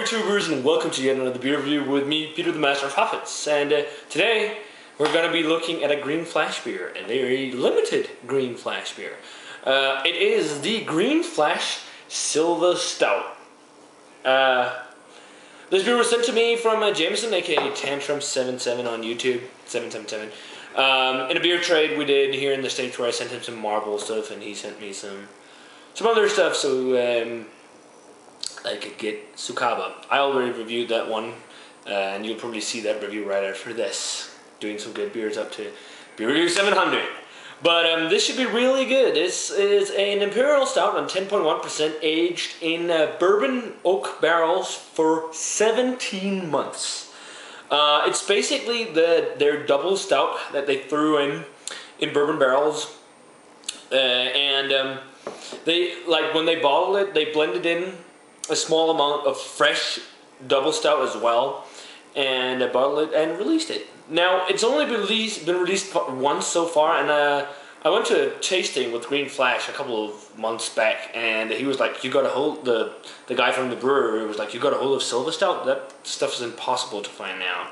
YouTubers, and welcome to yet another beer review with me, Peter the Master of Hoppets. And today we're going to be looking at a green flash beer, a very limited green flash beer. It is the Green Flash Silva Stout. This beer was sent to me from Jameson, aka Tantrum77 on YouTube, 777. In a beer trade we did here in the States where I sent him some Marvel stuff and he sent me some other stuff, so I could get Sukaba. I already reviewed that one, and you'll probably see that review right after this. Doing some good beers up to beer review 700. But this should be really good. This is an Imperial Stout on 10.1%, aged in bourbon oak barrels for 17 months. It's basically their double stout that they threw in bourbon barrels, and they, like, when they bottled it, they blended in a small amount of fresh double stout as well, and bottled it and released it. Now, it's only been released once so far, and I went to a tasting with Green Flash a couple of months back, and he was like, "You got a hold," the guy from the brewery was like, "You got a hold of Silva Stout? That stuff is impossible to find now."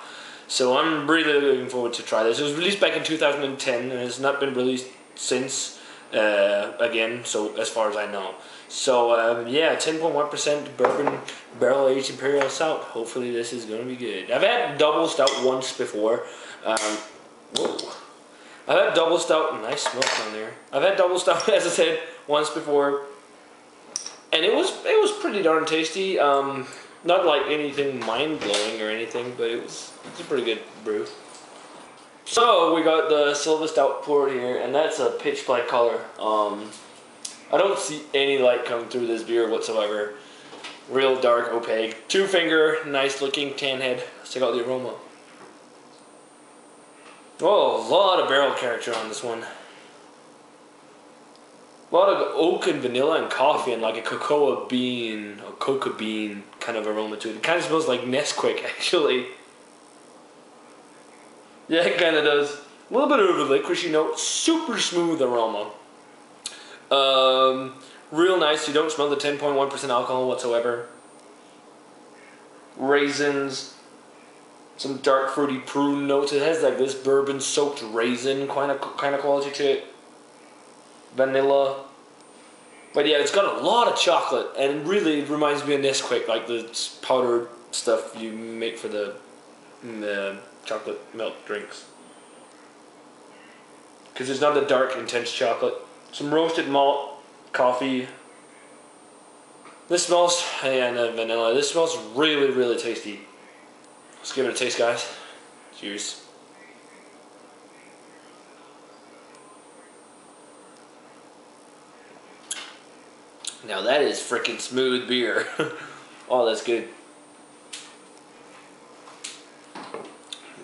So I'm really looking forward to try this. It was released back in 2010, and it's not been released since, again, so as far as I know. So, yeah, 10.1% bourbon barrel-aged Imperial Stout. Hopefully this is going to be good. I've had double stout once before. Whoa. I've had double stout, nice smoke on there. I've had double stout, as I said, once before. And it was pretty darn tasty. Not like anything mind-blowing or anything, but it's a pretty good brew. So, we got the Silva Stout poured here, and that's a pitch black color. I don't see any light coming through this beer whatsoever. Real dark, opaque. 2-finger, nice looking tan head. Let's check out the aroma. Oh, a lot of barrel character on this one. A lot of oak and vanilla and coffee and like a cocoa bean or coca bean kind of aroma to it. It kind of smells like Nesquik, actually. Yeah, it kind of does. A little bit of a licoricey note. Super smooth aroma. Real nice. You don't smell the 10.1% alcohol whatsoever. Raisins, some dark fruity prune notes. It has like this bourbon soaked raisin kind of quality to it. Vanilla. But yeah, it's got a lot of chocolate, and really it reminds me of Nesquik, like the powdered stuff you make for the chocolate milk drinks. Because it's not the dark, intense chocolate. Some roasted malt, coffee. This smells, and vanilla. This smells really, really tasty. Let's give it a taste, guys. Cheers. Now that is freaking smooth beer. Oh, that's good.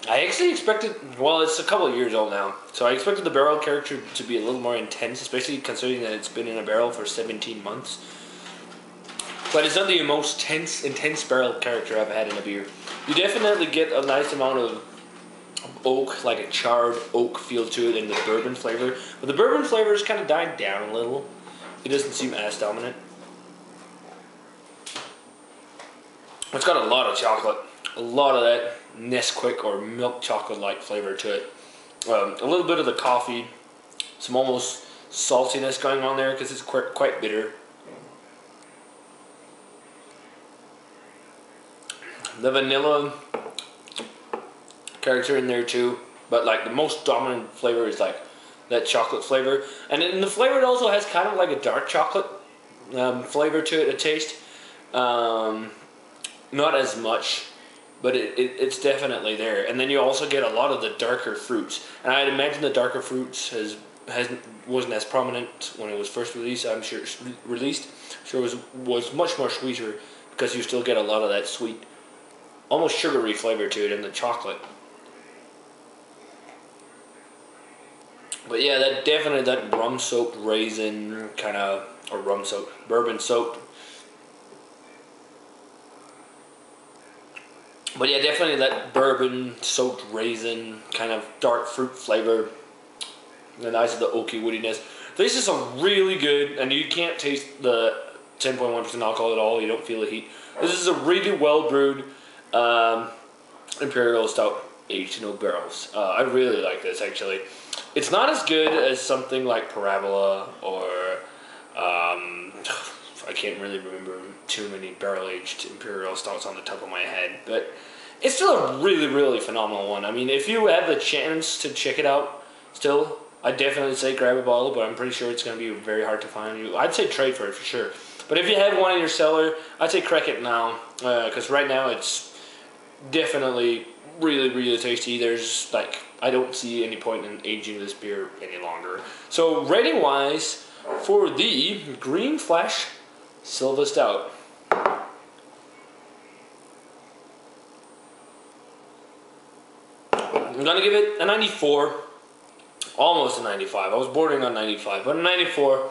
I actually expected, well, it's a couple of years old now, so I expected the barrel character to be a little more intense, especially considering that it's been in a barrel for 17 months. But it's not the most intense barrel character I've had in a beer. You definitely get a nice amount of oak, like a charred oak feel to it, and the bourbon flavor. But the bourbon flavor has kind of died down a little. It doesn't seem as dominant. It's got a lot of chocolate. A lot of that Nesquik or milk chocolate-like flavor to it. A little bit of the coffee. Some almost saltiness going on there because it's quite bitter. The vanilla character in there too. But like the most dominant flavor is like that chocolate flavor. And in the flavor it also has kind of like a dark chocolate flavor to it, a taste. Not as much, but it's definitely there. And then you also get a lot of the darker fruits. And I'd imagine the darker fruits wasn't as prominent when it was first released. I'm sure it was much more sweeter because you still get a lot of that sweet, almost sugary flavor to it in the chocolate. But yeah, that rum-soaked raisin kind of, or rum-soaked, bourbon-soaked. But yeah, definitely that bourbon-soaked raisin kind of dark fruit flavor. The nice of the oaky woodiness. This is a really good, and you can't taste the 10.1% alcohol at all. You don't feel the heat. This is a really well brewed Imperial Stout aged in oak barrels. I really like this, actually. It's not as good as something like Parabola or I can't really remember too many barrel aged Imperial Stouts on the top of my head, but it's still a really, really phenomenal one. I mean, if you have the chance to check it out, still, I'd definitely say grab a bottle, but I'm pretty sure it's going to be very hard to find. I'd say trade for it for sure. But if you have one in your cellar, I'd say crack it now, because right now it's definitely really, really tasty. There's like, I don't see any point in aging this beer any longer. So rating wise, for the Green Flash Silva Stout, I'm gonna give it a 94, almost a 95. I was bordering on 95, but a 94.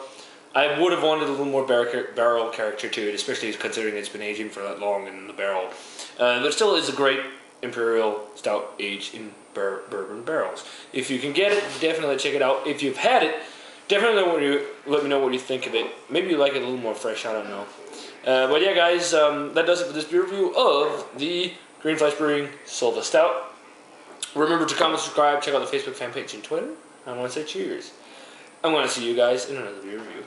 I would have wanted a little more barrel character to it, especially considering it's been aging for that long in the barrel. But still, it's a great Imperial Stout aged in bourbon barrels. If you can get it, definitely check it out. If you've had it, definitely let me know what you think of it. Maybe you like it a little more fresh, I don't know. But yeah, guys, that does it for this beer review of the Green Flash Brewing Silva Stout. Remember to comment, subscribe, check out the Facebook fan page and Twitter. I want to say cheers. I'm going to see you guys in another beer review.